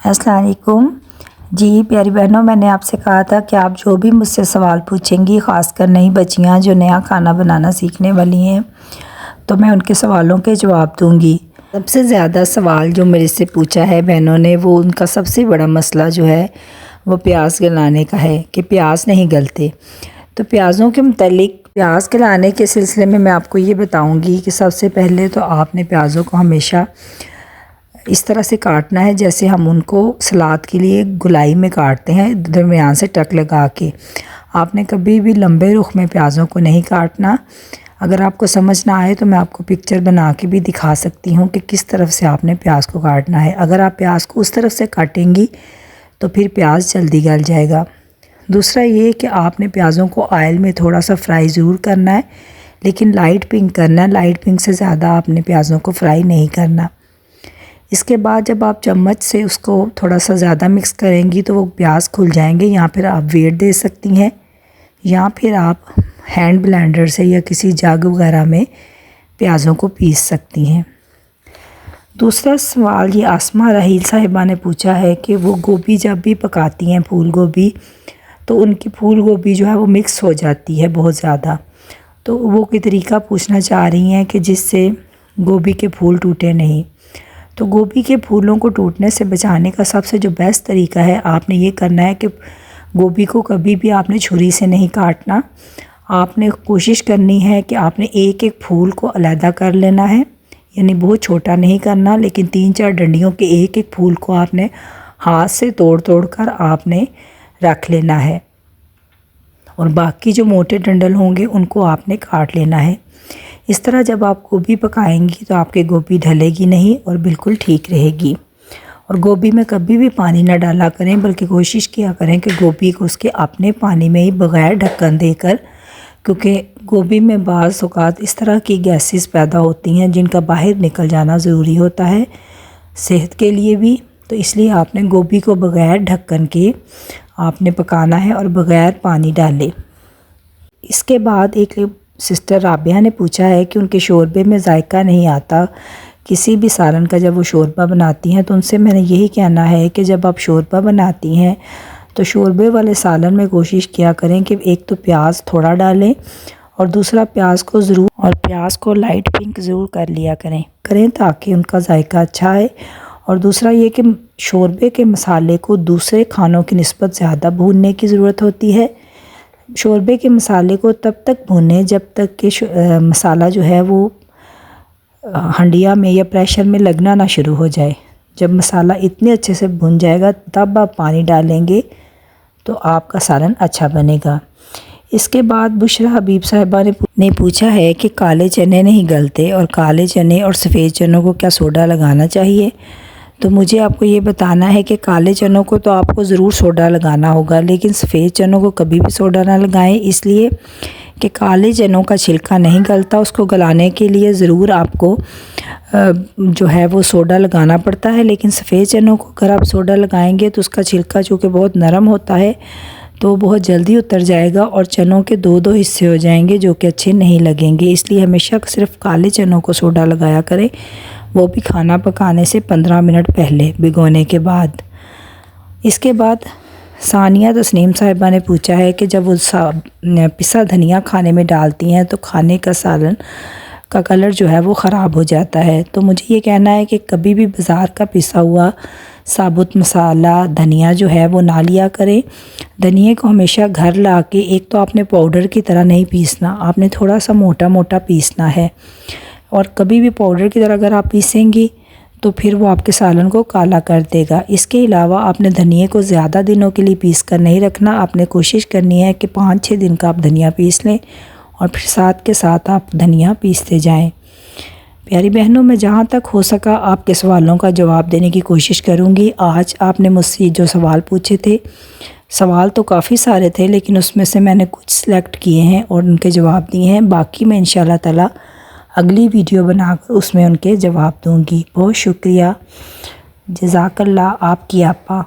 अस्सलाम वालेकुम जी प्यारी बहनों, मैंने आपसे कहा था कि आप जो भी मुझसे सवाल पूछेंगी, ख़ासकर नई बच्चियां जो नया खाना बनाना सीखने वाली हैं, तो मैं उनके सवालों के जवाब दूंगी। सबसे ज़्यादा सवाल जो मेरे से पूछा है बहनों ने, वो उनका सबसे बड़ा मसला जो है वो प्याज गलाने का है कि प्याज नहीं गलते। तो प्याज़ों के मुतालिक प्याज गलाने के सिलसिले में मैं आपको ये बताऊँगी कि सबसे पहले तो आपने प्याज़ों को हमेशा इस तरह से काटना है जैसे हम उनको सलाद के लिए गुलाई में काटते हैं, दरमियान से टक लगा के। आपने कभी भी लंबे रुख में प्याज़ों को नहीं काटना। अगर आपको समझ ना आए तो मैं आपको पिक्चर बना के भी दिखा सकती हूँ कि किस तरफ से आपने प्याज को काटना है। अगर आप प्याज को उस तरफ से काटेंगी तो फिर प्याज जल्दी गल जाएगा। दूसरा ये कि आपने प्याज़ों को ऑयल में थोड़ा सा फ्राई ज़रूर करना है, लेकिन लाइट पिंक करना है। लाइट पिंक से ज़्यादा आपने प्याज़ों को फ्राई नहीं करना। इसके बाद जब आप चम्मच से उसको थोड़ा सा ज़्यादा मिक्स करेंगी तो वो प्याज खुल जाएंगे। या फिर आप वेट दे सकती हैं, या फिर आप हैंड ब्लेंडर से या किसी जग वगैरह में प्याज़ों को पीस सकती हैं। दूसरा सवाल ये आसमा राहील साहिबा ने पूछा है कि वो गोभी जब भी पकाती हैं, फूल गोभी, तो उनकी फूल गोभी जो है वो मिक्स हो जाती है बहुत ज़्यादा। तो वो कोई तरीका पूछना चाह रही हैं कि जिससे गोभी के फूल टूटे नहीं। तो गोभी के फूलों को टूटने से बचाने का सबसे जो बेस्ट तरीका है, आपने ये करना है कि गोभी को कभी भी आपने छुरी से नहीं काटना। आपने कोशिश करनी है कि आपने एक एक फूल को अलहदा कर लेना है, यानी बहुत छोटा नहीं करना, लेकिन 3-4 डंडियों के एक एक फूल को आपने हाथ से तोड़ तोड़ कर आपने रख लेना है, और बाकी जो मोटे डंडल होंगे उनको आपने काट लेना है। इस तरह जब आप गोभी पकाएंगी तो आपकी गोभी ढलेगी नहीं और बिल्कुल ठीक रहेगी। और गोभी में कभी भी पानी ना डाला करें, बल्कि कोशिश किया करें कि गोभी को उसके अपने पानी में ही बग़ैर ढक्कन देकर, क्योंकि गोभी में बाज़ औक़ात इस तरह की गैसेस पैदा होती हैं जिनका बाहर निकल जाना ज़रूरी होता है सेहत के लिए भी। तो इसलिए आपने गोभी को बग़ैर ढक्कन के आपने पकाना है और बग़ैर पानी डाले। इसके बाद एक सिस्टर राबिया ने पूछा है कि उनके शोरबे में जायका नहीं आता किसी भी सालन का जब वो शोरबा बनाती हैं। तो उनसे मैंने यही कहना है कि जब आप शोरबा बनाती हैं तो शोरबे वाले सालन में कोशिश किया करें कि एक तो प्याज थोड़ा डालें, और दूसरा प्याज को लाइट पिंक ज़रूर कर लिया करें ताकि उनका जायका अच्छा आए। और दूसरा ये कि शोरबे के मसाले को दूसरे खानों की निस्बत ज़्यादा भूनने की ज़रूरत होती है। शोरबे के मसाले को तब तक भूनें जब तक कि मसाला जो है वो हंडिया में या प्रेशर में लगना ना शुरू हो जाए। जब मसाला इतने अच्छे से भुन जाएगा तब आप पानी डालेंगे तो आपका सालन अच्छा बनेगा। इसके बाद बुशरा हबीब साहिबा ने पूछा है कि काले चने नहीं गलते, और काले चने और सफ़ेद चनों को क्या सोडा लगाना चाहिए। तो मुझे आपको ये बताना है कि काले चनों को तो आपको ज़रूर सोडा लगाना होगा, लेकिन सफ़ेद चनों को कभी भी सोडा ना लगाएं, इसलिए कि काले चनों का छिलका नहीं गलता। उसको गलाने के लिए ज़रूर आपको जो है वो सोडा लगाना पड़ता है, लेकिन सफ़ेद चनों को अगर आप सोडा लगाएंगे तो उसका छिलका चूँकि बहुत नरम होता है तो बहुत जल्दी उतर जाएगा और चनों के 2-2 हिस्से हो जाएंगे जो कि अच्छे नहीं लगेंगे। इसलिए हमेशा सिर्फ काले चनों को सोडा लगाया करें, वो भी खाना पकाने से 15 मिनट पहले भिगोने के बाद। इसके बाद सानिया तस्नीम साहिबा ने पूछा है कि जब वो पिसा धनिया खाने में डालती हैं तो खाने का सालन का कलर जो है वो ख़राब हो जाता है। तो मुझे ये कहना है कि कभी भी बाज़ार का पिसा हुआ साबुत मसाला धनिया जो है वो ना लिया करें। धनिए को हमेशा घर ला के, एक तो आपने पाउडर की तरह नहीं पीसना, आपने थोड़ा सा मोटा मोटा पीसना है। और कभी भी पाउडर की तरह अगर आप पीसेंगी तो फिर वो आपके सालन को काला कर देगा। इसके अलावा आपने धनिए को ज़्यादा दिनों के लिए पीस कर नहीं रखना। आपने कोशिश करनी है कि 5-6 दिन का आप धनिया पीस लें और फिर साथ के साथ आप धनिया पीसते जाएं। प्यारी बहनों, मैं जहाँ तक हो सका आपके सवालों का जवाब देने की कोशिश करूँगी। आज आपने मुझसे जो सवाल पूछे थे, सवाल तो काफ़ी सारे थे, लेकिन उसमें से मैंने कुछ सिलेक्ट किए हैं और उनके जवाब दिए हैं। बाकी मैं इंशाल्लाह ताला अगली वीडियो बनाकर उसमें उनके जवाब दूंगी। बहुत शुक्रिया, जज़ाकल्लाह आपकी आपा।